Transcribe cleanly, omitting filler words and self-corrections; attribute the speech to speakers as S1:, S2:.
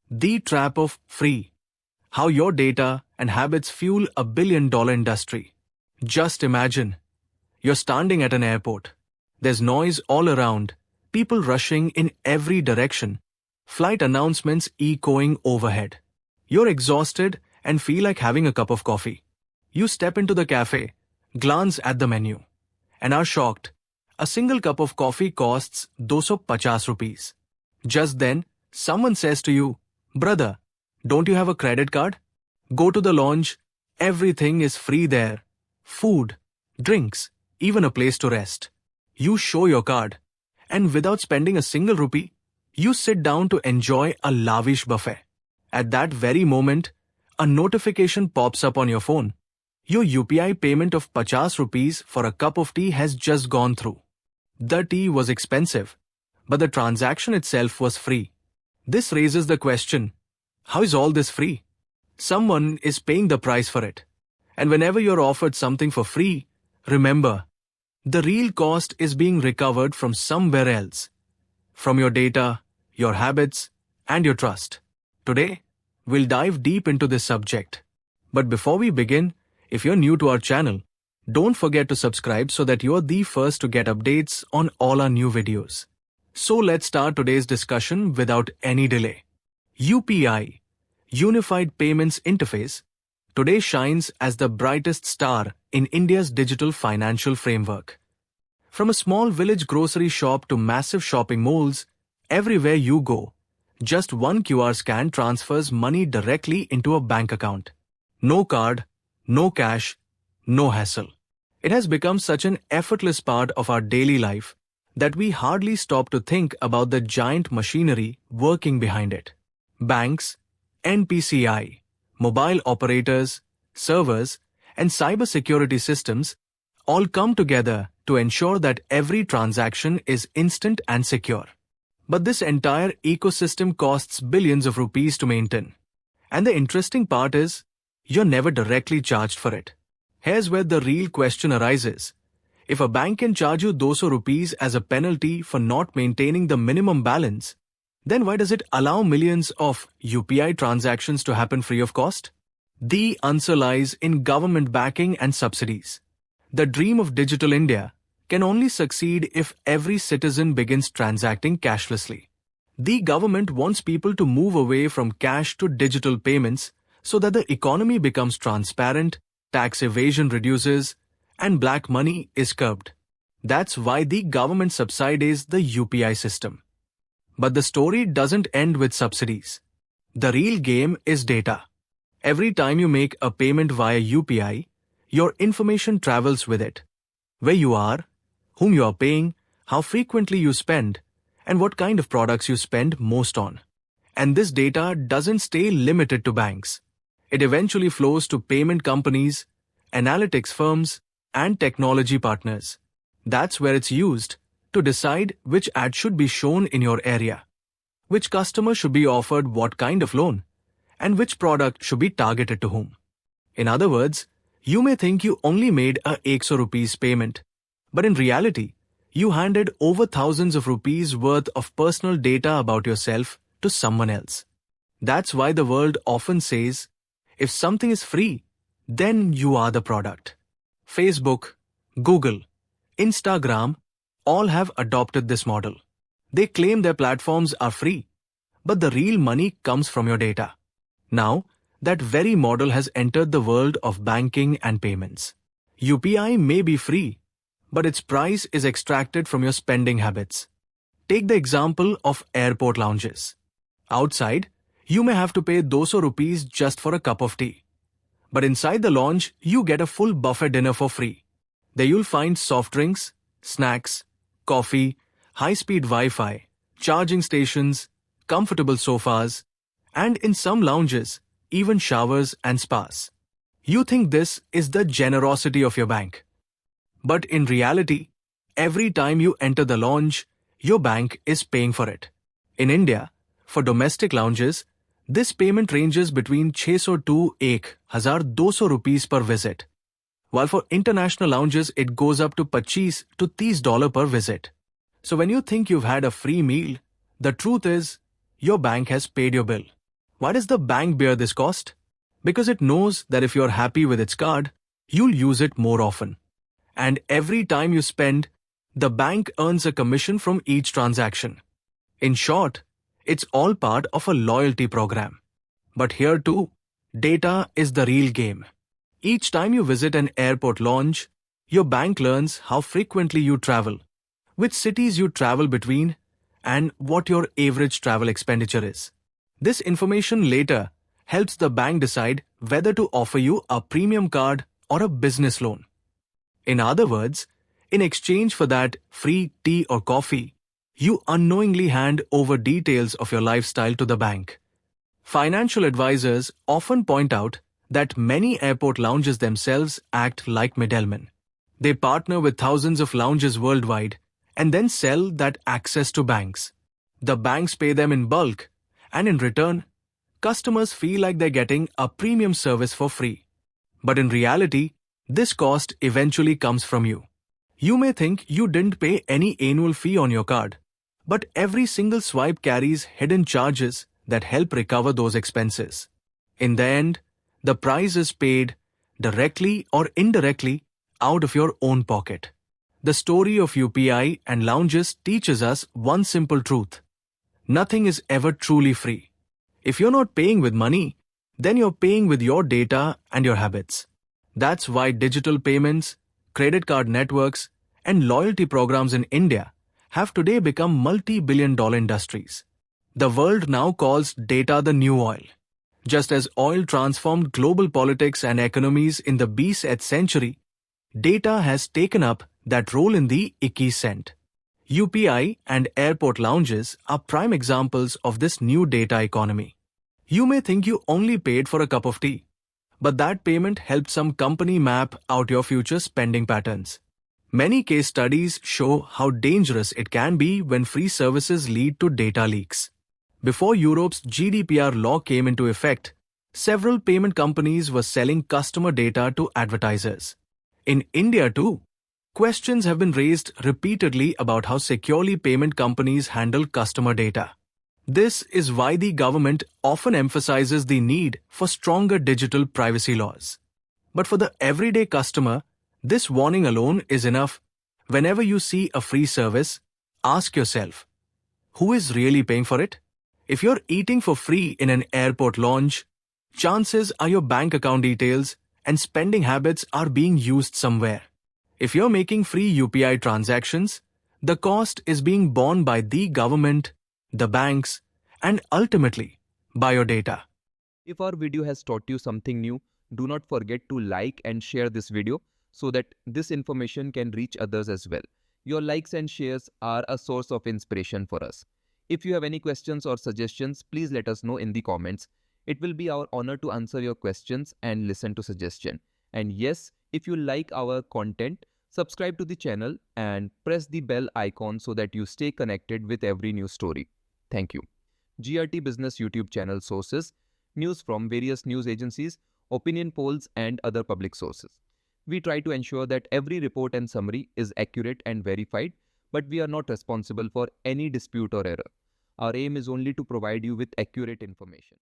S1: The Trap of Free. How your data and habits fuel a billion-dollar industry. Just imagine, you're standing at an airport. There's noise all around, people rushing in every direction, flight announcements echoing overhead. You're exhausted and feel like having a cup of coffee. You step into the cafe, glance at the menu, and are shocked. A single cup of coffee costs 250 rupees. Just then, someone says to you, "Brother, don't you have a credit card? Go to the lounge, everything is free there. Food, drinks, even a place to rest." You show your card, and without spending a single rupee, you sit down to enjoy a lavish buffet. At that very moment, a notification pops up on your phone. Your UPI payment of 50 rupees for a cup of tea has just gone through. The tea was expensive, but the transaction itself was free. This raises the question, how is all this free? Someone is paying the price for it. And whenever you're offered something for free, remember, the real cost is being recovered from somewhere else. From your data, your habits, and your trust. Today, we'll dive deep into this subject. But before we begin, if you're new to our channel, don't forget to subscribe so that you're the first to get updates on all our new videos. So let's start today's discussion without any delay. UPI, Unified Payments Interface, today shines as the brightest star in India's digital financial framework. From a small village grocery shop to massive shopping malls, everywhere you go, just one QR scan transfers money directly into a bank account. No card, no cash, no hassle. It has become such an effortless part of our daily life that we hardly stop to think about the giant machinery working behind it. Banks, NPCI, mobile operators, servers, and cybersecurity systems all come together to ensure that every transaction is instant and secure. But this entire ecosystem costs billions of rupees to maintain. And the interesting part is, you're never directly charged for it. Here's where the real question arises. If a bank can charge you 200 rupees as a penalty for not maintaining the minimum balance, then why does it allow millions of UPI transactions to happen free of cost? The answer lies in government backing and subsidies. The dream of digital India can only succeed if every citizen begins transacting cashlessly. The government wants people to move away from cash to digital payments so that the economy becomes transparent, tax evasion reduces, and black money is curbed. That's why the government subsidies the UPI system. But the story doesn't end with subsidies. The real game is data. Every time you make a payment via UPI, your information travels with it. Where you are, whom you are paying, how frequently you spend, and what kind of products you spend most on. And this data doesn't stay limited to banks. It eventually flows to payment companies, analytics firms, and technology partners. That's where it's used to decide which ad should be shown in your area, which customer should be offered what kind of loan, and which product should be targeted to whom. In other words, you may think you only made a 100 rupees payment, but in reality, you handed over thousands of rupees worth of personal data about yourself to someone else. That's why the world often says, if something is free, then you are the product. Facebook, Google, Instagram, all have adopted this model. They claim their platforms are free, but the real money comes from your data. Now, that very model has entered the world of banking and payments. UPI may be free, but its price is extracted from your spending habits. Take the example of airport lounges. Outside, you may have to pay 200 rupees just for a cup of tea. But inside the lounge, you get a full buffet dinner for free. There you'll find soft drinks, snacks, coffee, high-speed Wi-Fi, charging stations, comfortable sofas, and in some lounges, even showers and spas. You think this is the generosity of your bank. But in reality, every time you enter the lounge, your bank is paying for it. In India, for domestic lounges, this payment ranges between 600 to 1,200 rupees per visit, while for international lounges it goes up to $25 to $30 per visit. So when you think you've had a free meal, the truth is, your bank has paid your bill. Why does the bank bear this cost? Because it knows that if you're happy with its card, you'll use it more often. And every time you spend, the bank earns a commission from each transaction. In short, it's all part of a loyalty program. But here too, data is the real game. Each time you visit an airport lounge, your bank learns how frequently you travel, which cities you travel between, and what your average travel expenditure is. This information later helps the bank decide whether to offer you a premium card or a business loan. In other words, in exchange for that free tea or coffee, you unknowingly hand over details of your lifestyle to the bank. Financial advisors often point out that many airport lounges themselves act like middlemen. They partner with thousands of lounges worldwide and then sell that access to banks. The banks pay them in bulk, and in return, customers feel like they're getting a premium service for free. But in reality, this cost eventually comes from you. You may think you didn't pay any annual fee on your card, but every single swipe carries hidden charges that help recover those expenses. In the end, the price is paid directly or indirectly out of your own pocket. The story of UPI and lounges teaches us one simple truth. Nothing is ever truly free. If you're not paying with money, then you're paying with your data and your habits. That's why digital payments, credit card networks, and loyalty programs in India have today become multi-billion-dollar industries. The world now calls data the new oil. Just as oil transformed global politics and economies in the 20th century, data has taken up that role in the 𝐮𝐻𝐿. UPI and airport lounges are prime examples of this new data economy. You may think you only paid for a cup of tea, but that payment helped some company map out your future spending patterns. Many case studies show how dangerous it can be when free services lead to data leaks. Before Europe's GDPR law came into effect, several payment companies were selling customer data to advertisers. In India too, questions have been raised repeatedly about how securely payment companies handle customer data. This is why the government often emphasizes the need for stronger digital privacy laws. But for the everyday customer, this warning alone is enough. Whenever you see a free service, ask yourself, who is really paying for it? If you're eating for free in an airport lounge, chances are your bank account details and spending habits are being used somewhere. If you're making free UPI transactions, the cost is being borne by the government, the banks, and ultimately by your data.
S2: If our video has taught you something new, do not forget to like and share this video so that this information can reach others as well. Your likes and shares are a source of inspiration for us. If you have any questions or suggestions, please let us know in the comments. It will be our honor to answer your questions and listen to suggestions. And yes, if you like our content, subscribe to the channel and press the bell icon so that you stay connected with every new story. Thank you. GRT Business YouTube channel sources, news from various news agencies, opinion polls and other public sources. We try to ensure that every report and summary is accurate and verified, but we are not responsible for any dispute or error. Our aim is only to provide you with accurate information.